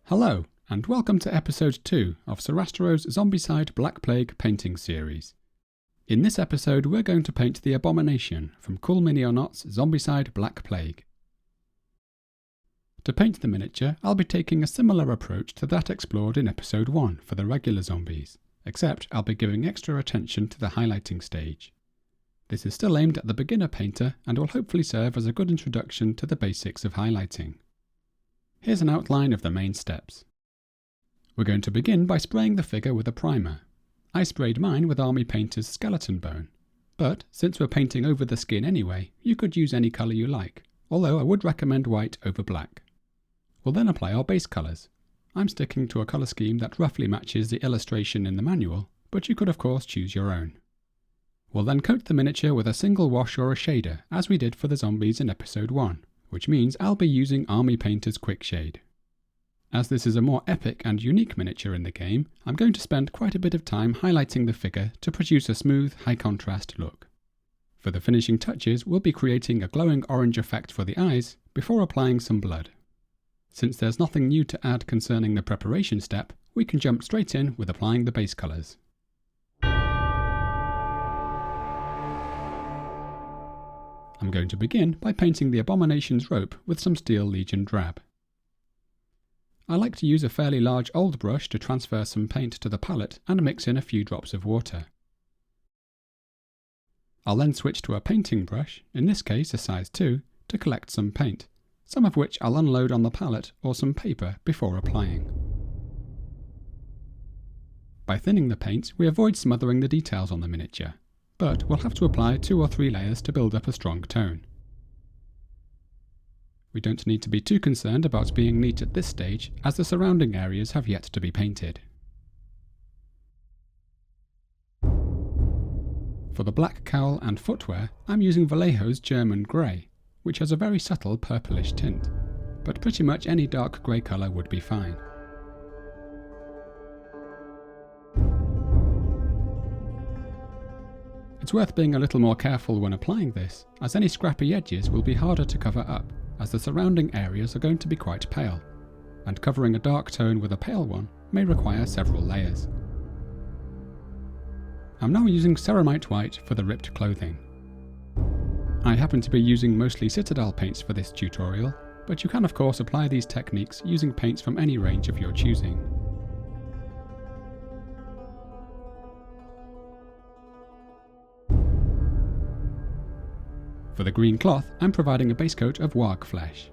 Hello, and welcome to episode 2 of Sorastro's Zombicide Black Plague painting series. In this episode we're going to paint the Abomination from Cool Mini or Not's Zombicide Black Plague. To paint the miniature, I'll be taking a similar approach to that explored in episode 1 for the regular zombies, except I'll be giving extra attention to the highlighting stage. This is still aimed at the beginner painter and will hopefully serve as a good introduction to the basics of highlighting. Here's an outline of the main steps. We're going to begin by spraying the figure with a primer. I sprayed mine with Army Painter's skeleton bone, but since we're painting over the skin anyway, you could use any colour you like, although I would recommend white over black. We'll then apply our base colours. I'm sticking to a colour scheme that roughly matches the illustration in the manual, but you could of course choose your own. We'll then coat the miniature with a single wash or a shader, as we did for the zombies in episode 1, which means I'll be using Army Painter's Quick Shade. As this is a more epic and unique miniature in the game, I'm going to spend quite a bit of time highlighting the figure to produce a smooth, high contrast look. For the finishing touches, we'll be creating a glowing orange effect for the eyes before applying some blood. Since there's nothing new to add concerning the preparation step, we can jump straight in with applying the base colours. I'm going to begin by painting the Abomination's rope with some Steel Legion Drab. I like to use a fairly large old brush to transfer some paint to the palette and mix in a few drops of water. I'll then switch to a painting brush, in this case a size 2, to collect some paint, some of which I'll unload on the palette or some paper before applying. By thinning the paint, we avoid smothering the details on the miniature, but we'll have to apply 2 or 3 layers to build up a strong tone. We don't need to be too concerned about being neat at this stage, as the surrounding areas have yet to be painted. For the black cowl and footwear, I'm using Vallejo's German Grey, which has a very subtle purplish tint, but pretty much any dark grey colour would be fine. It's worth being a little more careful when applying this, as any scrappy edges will be harder to cover up, as the surrounding areas are going to be quite pale, and covering a dark tone with a pale one may require several layers. I'm now using Ceramite White for the ripped clothing. I happen to be using mostly Citadel paints for this tutorial, but you can of course apply these techniques using paints from any range of your choosing. For the green cloth, I'm providing a base coat of Waaagh flesh.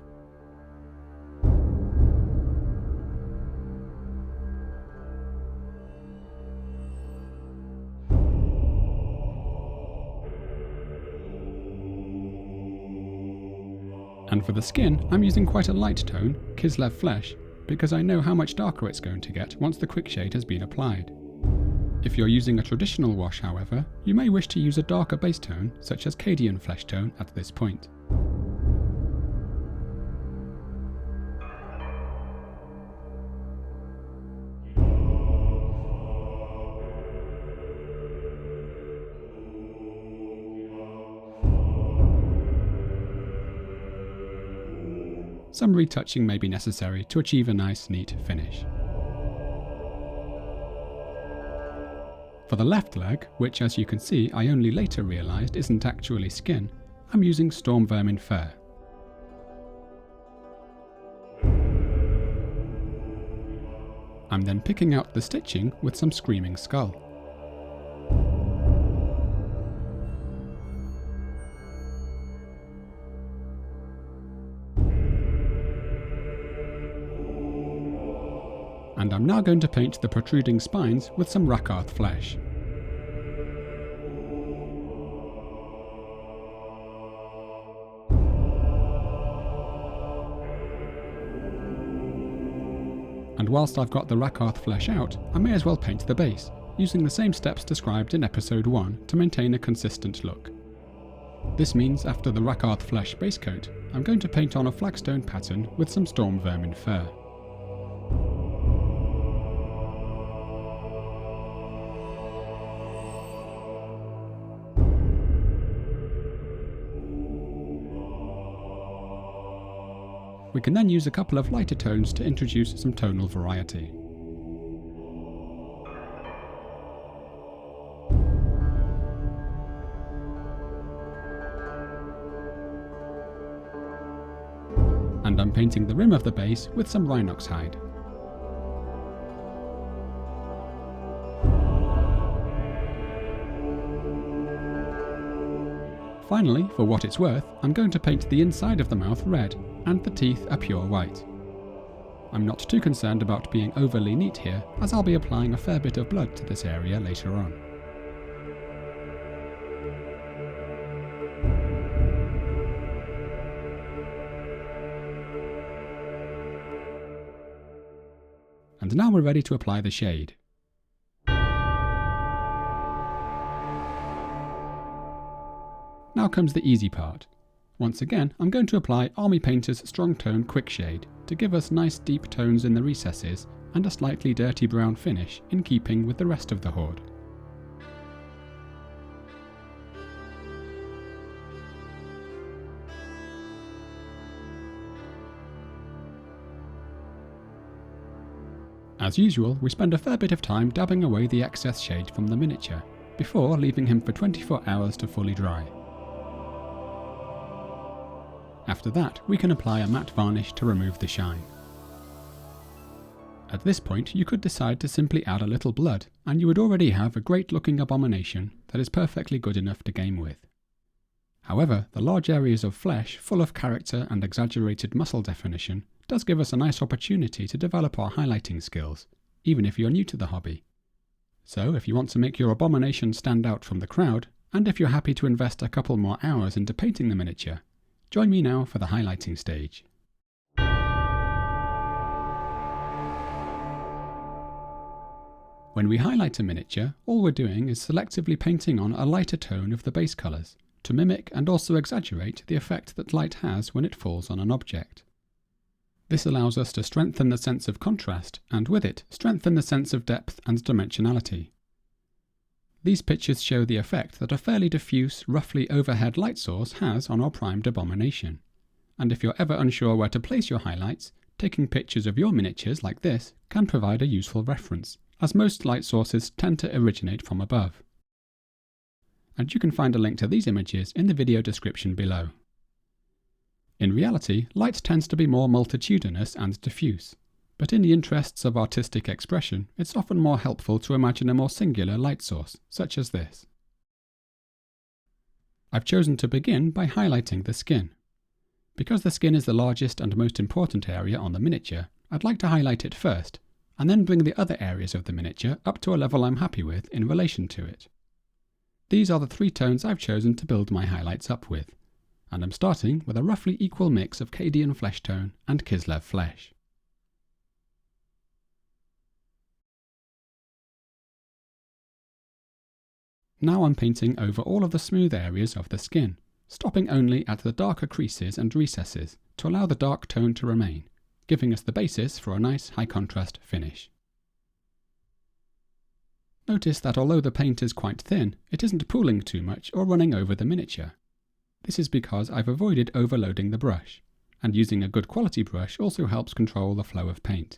And for the skin, I'm using quite a light tone, Kislev Flesh, because I know how much darker it's going to get once the quick shade has been applied. If you're using a traditional wash, however, you may wish to use a darker base tone, such as Cadian Fleshtone at this point. Some retouching may be necessary to achieve a nice, neat finish. For the left leg, which as you can see I only later realised isn't actually skin, I'm using Stormvermin Fur. I'm then picking out the stitching with some Screaming Skull. And I'm now going to paint the protruding spines with some Rakarth Flesh. And whilst I've got the Rakarth Flesh out, I may as well paint the base, using the same steps described in episode 1 to maintain a consistent look. This means after the Rakarth Flesh base coat, I'm going to paint on a flagstone pattern with some Stormvermin Fur. We can then use a couple of lighter tones to introduce some tonal variety. And I'm painting the rim of the base with some Rhinox Hide. Finally, for what it's worth, I'm going to paint the inside of the mouth red, and the teeth a pure white. I'm not too concerned about being overly neat here, as I'll be applying a fair bit of blood to this area later on. And now we're ready to apply the shade. Now comes the easy part. Once again, I'm going to apply Army Painter's Strong Tone Quick Shade to give us nice deep tones in the recesses and a slightly dirty brown finish in keeping with the rest of the horde. As usual, we spend a fair bit of time dabbing away the excess shade from the miniature, before leaving him for 24 hours to fully dry. After that, we can apply a matte varnish to remove the shine. At this point, you could decide to simply add a little blood, and you would already have a great looking abomination that is perfectly good enough to game with. However, the large areas of flesh, full of character and exaggerated muscle definition, does give us a nice opportunity to develop our highlighting skills, even if you're new to the hobby. So if you want to make your abomination stand out from the crowd, and if you're happy to invest a couple more hours into painting the miniature, join me now for the highlighting stage. When we highlight a miniature, all we're doing is selectively painting on a lighter tone of the base colours, to mimic and also exaggerate the effect that light has when it falls on an object. This allows us to strengthen the sense of contrast, and with it, strengthen the sense of depth and dimensionality. These pictures show the effect that a fairly diffuse, roughly overhead light source has on our primed abomination. And if you're ever unsure where to place your highlights, taking pictures of your miniatures like this can provide a useful reference, as most light sources tend to originate from above. And you can find a link to these images in the video description below. In reality, light tends to be more multitudinous and diffuse, but in the interests of artistic expression, it's often more helpful to imagine a more singular light source, such as this. I've chosen to begin by highlighting the skin. Because the skin is the largest and most important area on the miniature, I'd like to highlight it first, and then bring the other areas of the miniature up to a level I'm happy with in relation to it. These are the three tones I've chosen to build my highlights up with, and I'm starting with a roughly equal mix of Cadian Fleshtone and Kislev Flesh. Now I'm painting over all of the smooth areas of the skin, stopping only at the darker creases and recesses to allow the dark tone to remain, giving us the basis for a nice high contrast finish. Notice that although the paint is quite thin, it isn't pooling too much or running over the miniature. This is because I've avoided overloading the brush, and using a good quality brush also helps control the flow of paint.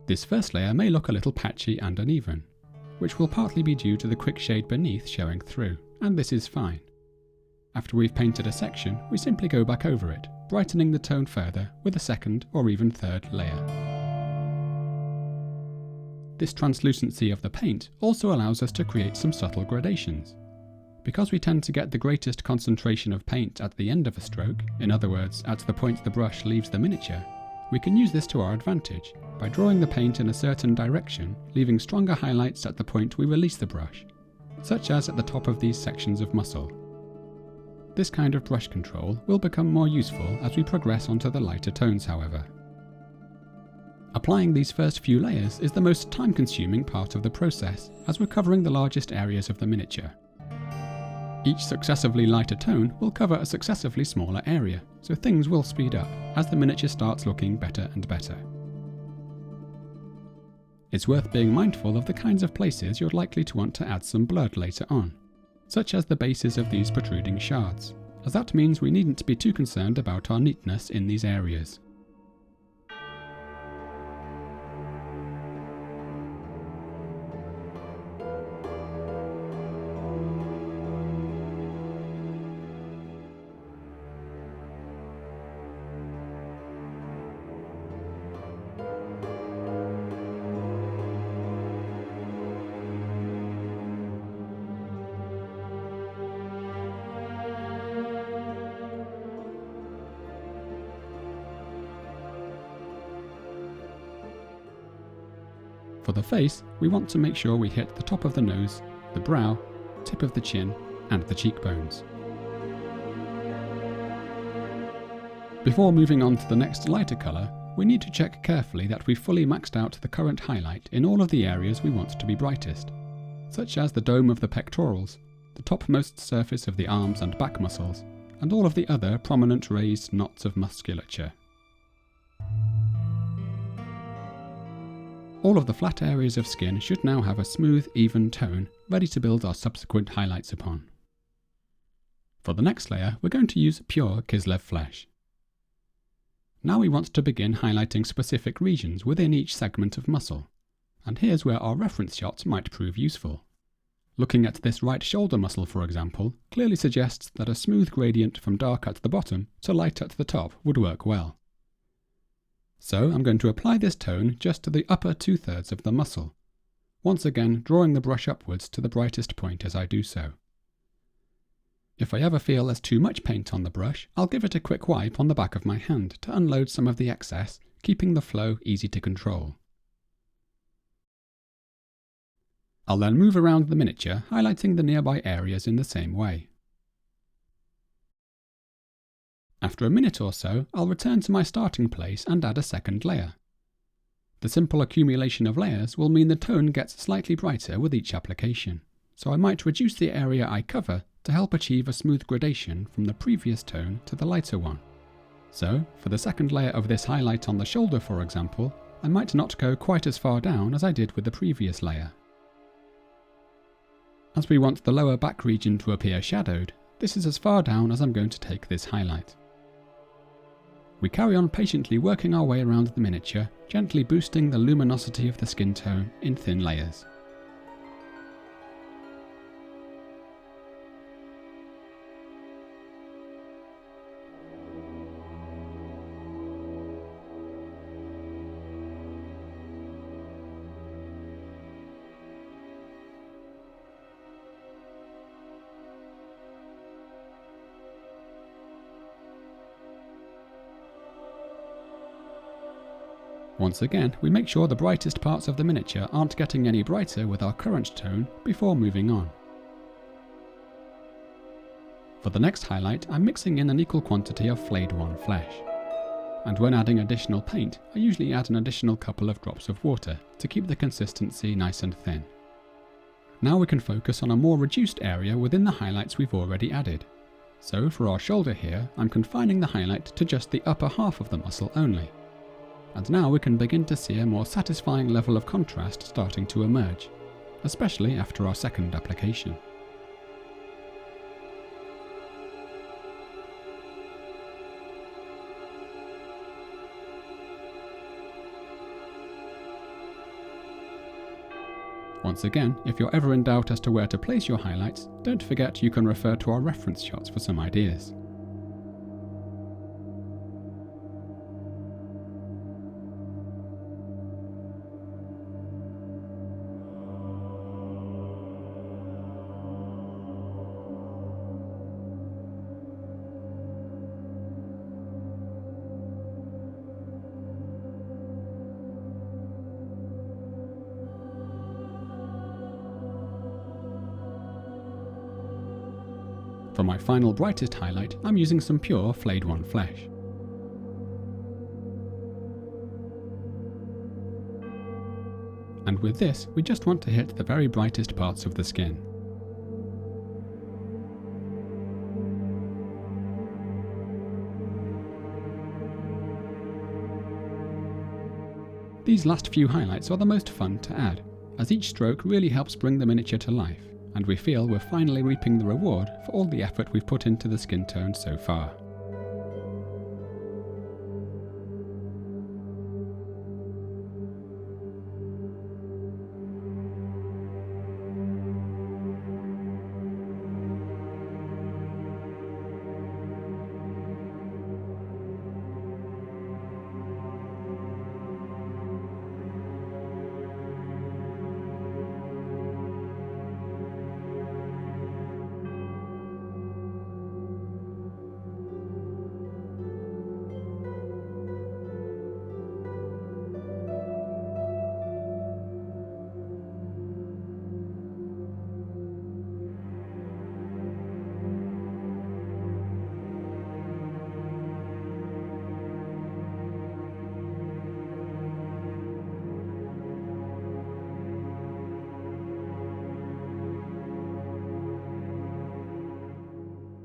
This first layer may look a little patchy and uneven, which will partly be due to the quick shade beneath showing through, and this is fine. After we've painted a section, we simply go back over it, brightening the tone further with a second or even third layer. This translucency of the paint also allows us to create some subtle gradations. Because we tend to get the greatest concentration of paint at the end of a stroke, in other words, at the point the brush leaves the miniature, we can use this to our advantage by drawing the paint in a certain direction, leaving stronger highlights at the point we release the brush, such as at the top of these sections of muscle. This kind of brush control will become more useful as we progress onto the lighter tones, however. Applying these first few layers is the most time-consuming part of the process, as we're covering the largest areas of the miniature. Each successively lighter tone will cover a successively smaller area, so things will speed up as the miniature starts looking better and better. It's worth being mindful of the kinds of places you're likely to want to add some blood later on, such as the bases of these protruding shards, as that means we needn't be too concerned about our neatness in these areas. For the face, we want to make sure we hit the top of the nose, the brow, tip of the chin, and the cheekbones. Before moving on to the next lighter colour, we need to check carefully that we've fully maxed out the current highlight in all of the areas we want to be brightest, such as the dome of the pectorals, the topmost surface of the arms and back muscles, and all of the other prominent raised knots of musculature. All of the flat areas of skin should now have a smooth, even tone, ready to build our subsequent highlights upon. For the next layer, we're going to use pure Kislev Flesh. Now we want to begin highlighting specific regions within each segment of muscle, and here's where our reference shots might prove useful. Looking at this right shoulder muscle, for example, clearly suggests that a smooth gradient from dark at the bottom to light at the top would work well. So I'm going to apply this tone just to the upper 2/3 of the muscle, once again drawing the brush upwards to the brightest point as I do so. If I ever feel there's too much paint on the brush, I'll give it a quick wipe on the back of my hand to unload some of the excess, keeping the flow easy to control. I'll then move around the miniature, highlighting the nearby areas in the same way. After a minute or so, I'll return to my starting place and add a second layer. The simple accumulation of layers will mean the tone gets slightly brighter with each application, so I might reduce the area I cover to help achieve a smooth gradation from the previous tone to the lighter one. So, for the second layer of this highlight on the shoulder, for example, I might not go quite as far down as I did with the previous layer. As we want the lower back region to appear shadowed, this is as far down as I'm going to take this highlight. We carry on patiently working our way around the miniature, gently boosting the luminosity of the skin tone in thin layers. Once again, we make sure the brightest parts of the miniature aren't getting any brighter with our current tone before moving on. For the next highlight, I'm mixing in an equal quantity of Flayed One Flesh. And when adding additional paint, I usually add an additional couple of drops of water to keep the consistency nice and thin. Now we can focus on a more reduced area within the highlights we've already added. So for our shoulder here, I'm confining the highlight to just the upper half of the muscle only. And now we can begin to see a more satisfying level of contrast starting to emerge, especially after our second application. Once again, if you're ever in doubt as to where to place your highlights, don't forget you can refer to our reference shots for some ideas. For my final brightest highlight, I'm using some pure Flayed One Flesh. And with this, we just want to hit the very brightest parts of the skin. These last few highlights are the most fun to add, as each stroke really helps bring the miniature to life, and we feel we're finally reaping the reward for all the effort we've put into the skin tone so far.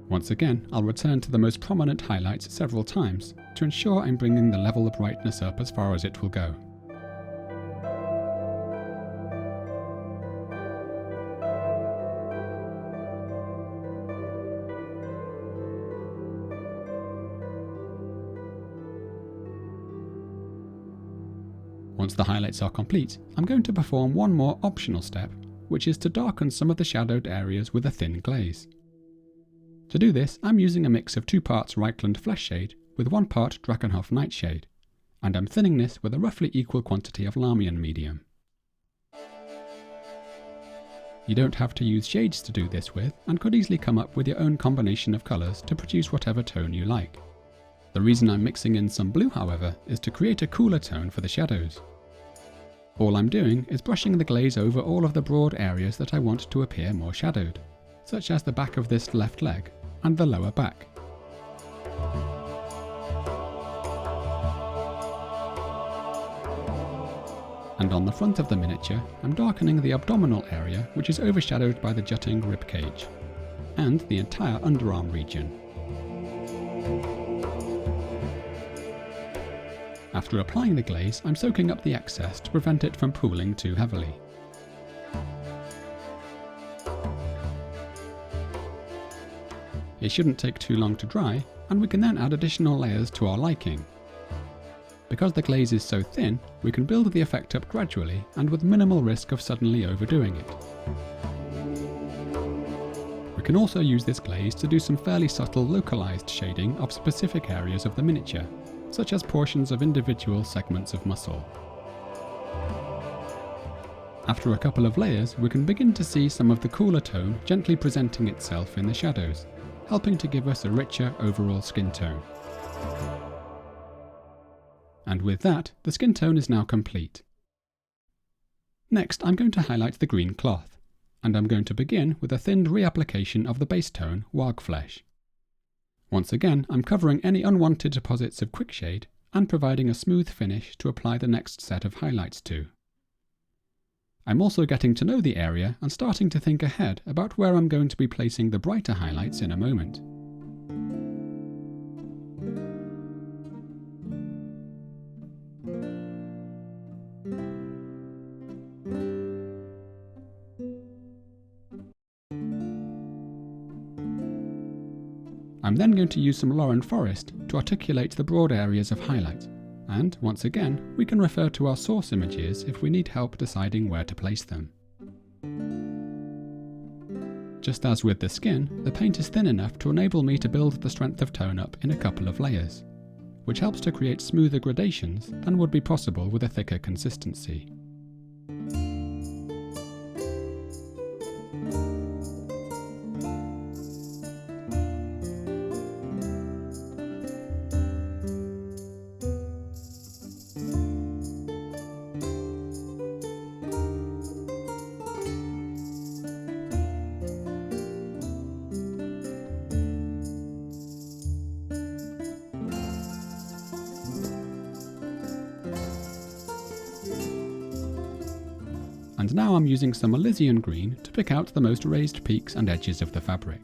Once again, I'll return to the most prominent highlights several times to ensure I'm bringing the level of brightness up as far as it will go. Once the highlights are complete, I'm going to perform one more optional step, which is to darken some of the shadowed areas with a thin glaze. To do this, I'm using a mix of 2 parts Reikland Fleshshade with 1 part Drakenhof Nightshade, and I'm thinning this with a roughly equal quantity of Lahmian Medium. You don't have to use shades to do this with, and could easily come up with your own combination of colours to produce whatever tone you like. The reason I'm mixing in some blue, however, is to create a cooler tone for the shadows. All I'm doing is brushing the glaze over all of the broad areas that I want to appear more shadowed, such as the back of this left leg and the lower back. And on the front of the miniature, I'm darkening the abdominal area, which is overshadowed by the jutting ribcage, and the entire underarm region. After applying the glaze, I'm soaking up the excess to prevent it from pooling too heavily. It shouldn't take too long to dry, and we can then add additional layers to our liking. Because the glaze is so thin, we can build the effect up gradually and with minimal risk of suddenly overdoing it. We can also use this glaze to do some fairly subtle localized shading of specific areas of the miniature, such as portions of individual segments of muscle. After a couple of layers, we can begin to see some of the cooler tone gently presenting itself in the shadows, helping to give us a richer overall skin tone. And with that, the skin tone is now complete. Next, I'm going to highlight the green cloth, and I'm going to begin with a thinned reapplication of the base tone Waaagh Flesh. Once again, I'm covering any unwanted deposits of quickshade and providing a smooth finish to apply the next set of highlights to. I'm also getting to know the area and starting to think ahead about where I'm going to be placing the brighter highlights in a moment. I'm then going to use some Loren Forest to articulate the broad areas of highlight, and once again we can refer to our source images if we need help deciding where to place them. Just as with the skin, the paint is thin enough to enable me to build the strength of tone up in a couple of layers, which helps to create smoother gradations than would be possible with a thicker consistency. And now I'm using some Elysian Green to pick out the most raised peaks and edges of the fabric.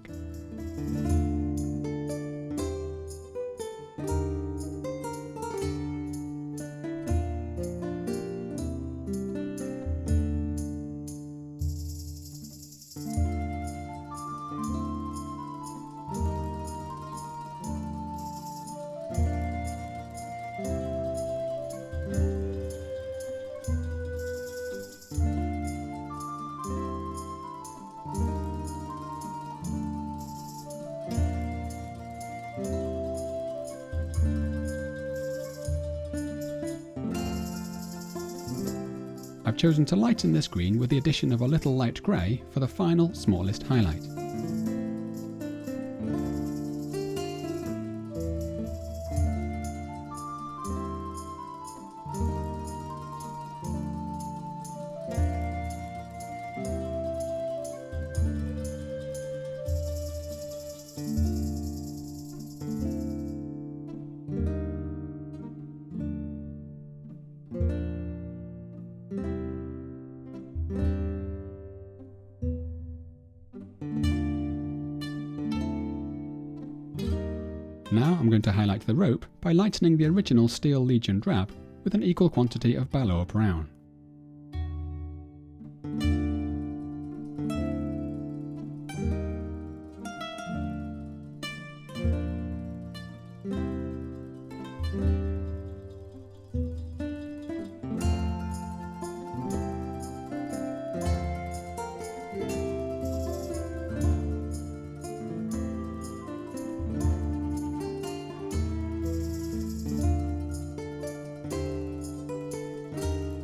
I've chosen to lighten this green with the addition of a little light grey for the final, smallest highlight. Now I'm going to highlight the rope by lightening the original Steel Legion Drab with an equal quantity of Balor Brown.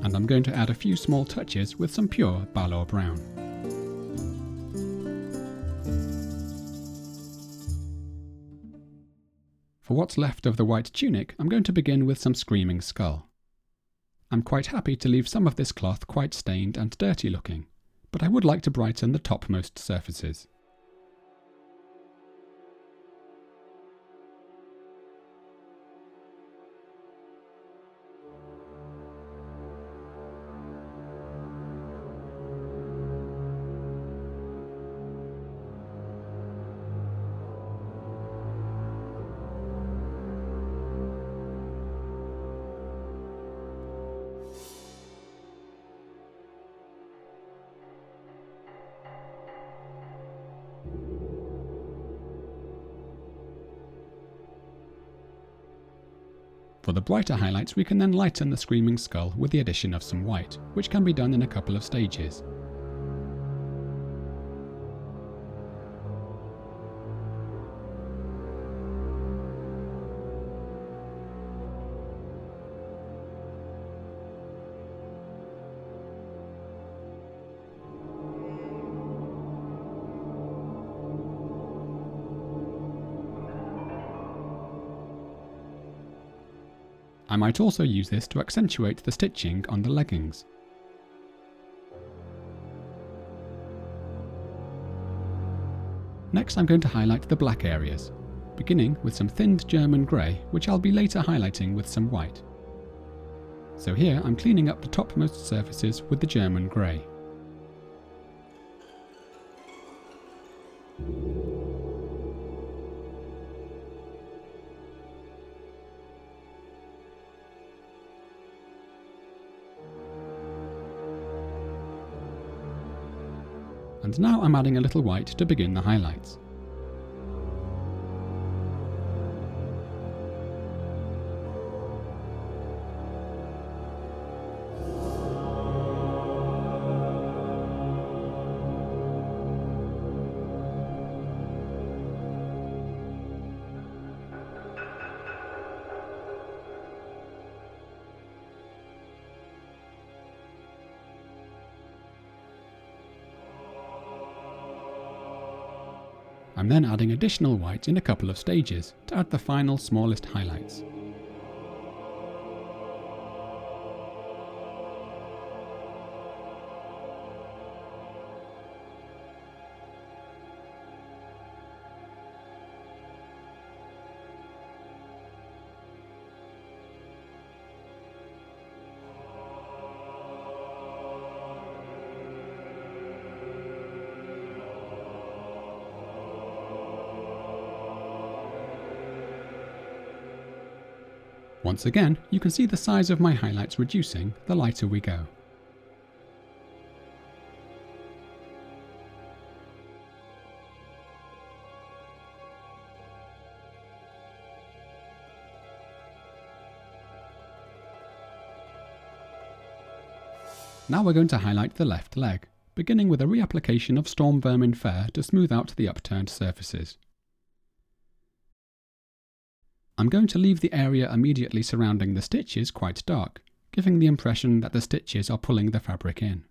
And I'm going to add a few small touches with some pure Balor Brown. For what's left of the white tunic, I'm going to begin with some Screaming Skull. I'm quite happy to leave some of this cloth quite stained and dirty looking, but I would like to brighten the topmost surfaces. For the brighter highlights, we can then lighten the Screaming Skull with the addition of some white, which can be done in a couple of stages. I might also use this to accentuate the stitching on the leggings. Next I'm going to highlight the black areas, beginning with some thinned German Grey, which I'll be later highlighting with some white. So here I'm cleaning up the topmost surfaces with the German Grey. And now I'm adding a little white to begin the highlights. I'm then adding additional white in a couple of stages to add the final smallest highlights. Once again, you can see the size of my highlights reducing the lighter we go. Now we're going to highlight the left leg, beginning with a reapplication of Stormvermin Fur to smooth out the upturned surfaces. I'm going to leave the area immediately surrounding the stitches quite dark, giving the impression that the stitches are pulling the fabric in.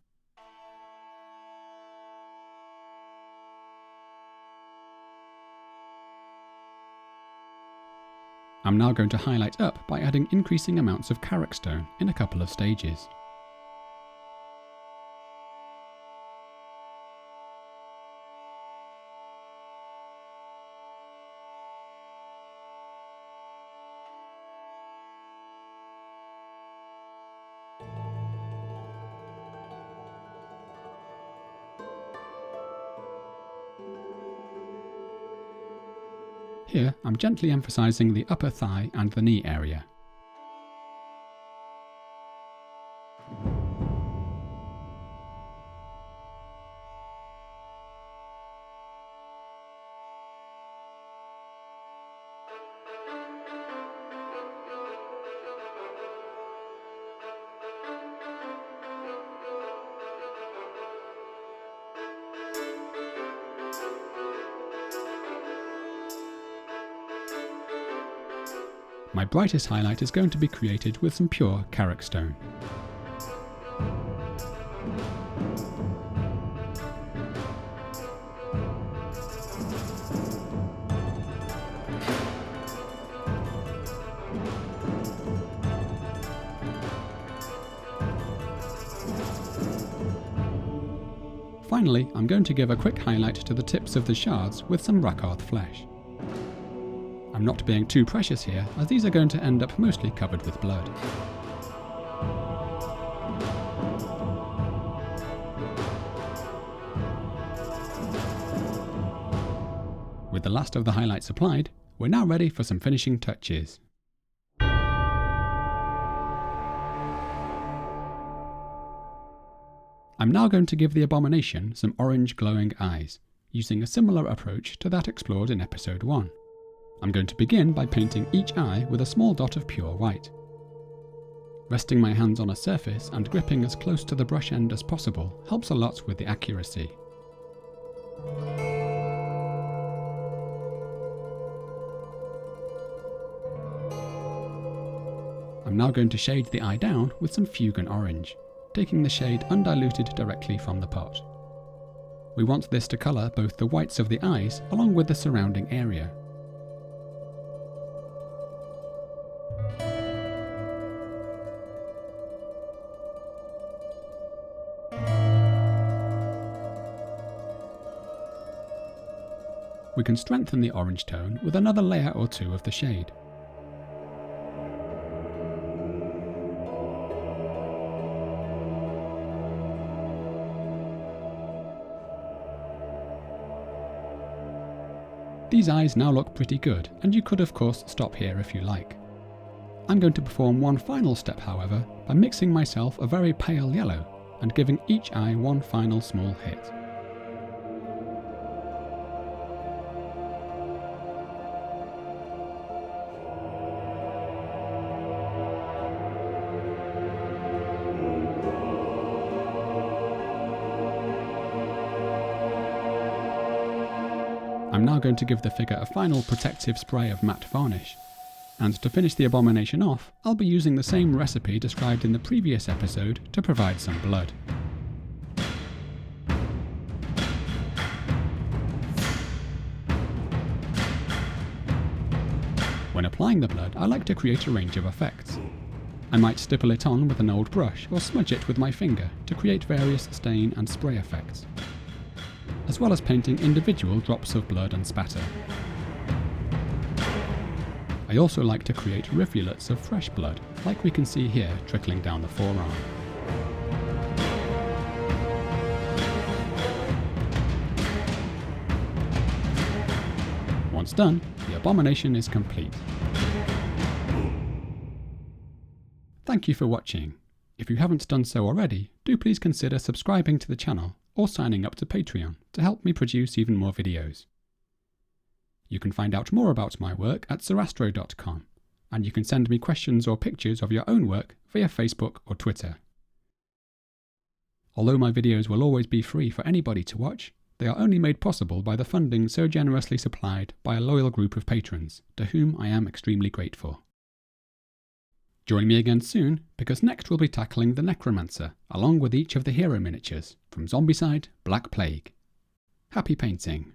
I'm now going to highlight up by adding increasing amounts of Karak Stone in a couple of stages. Here, I'm gently emphasising the upper thigh and the knee area. My brightest highlight is going to be created with some pure Karak Stone. Finally, I'm going to give a quick highlight to the tips of the shards with some Rakarth Flesh. I'm not being too precious here, as these are going to end up mostly covered with blood. With the last of the highlights applied, we're now ready for some finishing touches. I'm now going to give the Abomination some orange glowing eyes, using a similar approach to that explored in episode 1. I'm going to begin by painting each eye with a small dot of pure white. Resting my hands on a surface and gripping as close to the brush end as possible helps a lot with the accuracy. I'm now going to shade the eye down with some Fuegan Orange, taking the shade undiluted directly from the pot. We want this to colour both the whites of the eyes along with the surrounding area. We can strengthen the orange tone with another layer or two of the shade. These eyes now look pretty good, and you could of course stop here if you like. I'm going to perform one final step however, by mixing myself a very pale yellow and giving each eye one final small hit. I'm now going to give the figure a final protective spray of matte varnish. And to finish the Abomination off, I'll be using the same recipe described in the previous episode to provide some blood. When applying the blood, I like to create a range of effects. I might stipple it on with an old brush or smudge it with my finger to create various stain and spray effects, as well as painting individual drops of blood and spatter. I also like to create rivulets of fresh blood, like we can see here trickling down the forearm. Once done, the Abomination is complete. Thank you for watching. If you haven't done so already, do please consider subscribing to the channel or signing up to Patreon to help me produce even more videos. You can find out more about my work at Sorastro.com, and you can send me questions or pictures of your own work via Facebook or Twitter. Although my videos will always be free for anybody to watch, they are only made possible by the funding so generously supplied by a loyal group of patrons, to whom I am extremely grateful. Join me again soon, because next we'll be tackling the Necromancer, along with each of the hero miniatures from Zombicide Black Plague. Happy painting!